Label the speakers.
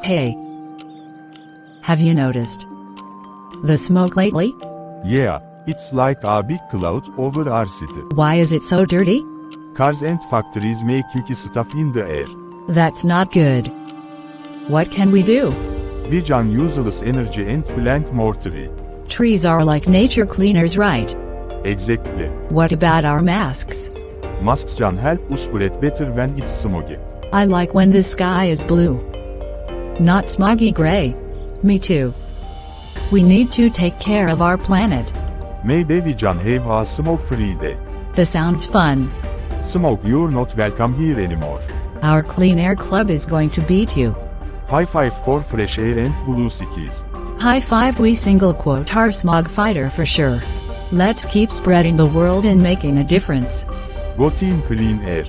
Speaker 1: Hey, have you noticed the smoke lately?
Speaker 2: Yeah, it's like a big cloud over our city.
Speaker 1: Why is it so dirty?
Speaker 2: Cars and factories make yucky stuff in the air.
Speaker 1: That's not good. What can we do?
Speaker 2: We can use less energy and plant more tree.
Speaker 1: Trees are like nature cleaners, right?
Speaker 2: Exactly.
Speaker 1: What about our masks?
Speaker 2: Masks can help us breathe better when it's smoggy.
Speaker 1: I like when the sky is blue, not smoggy gray. Me too. We need to take care of our planet.
Speaker 2: Maybe we can have a smoke-free day.
Speaker 1: This sounds fun.
Speaker 2: Smog, you're not welcome here anymore.
Speaker 1: Our Clean Air Club is going to beat you.
Speaker 2: High five for fresh air and blue skies.
Speaker 1: High five, we single quote our smog fighter for sure. Let's keep spreading the world and making a difference.
Speaker 2: Go team clean air.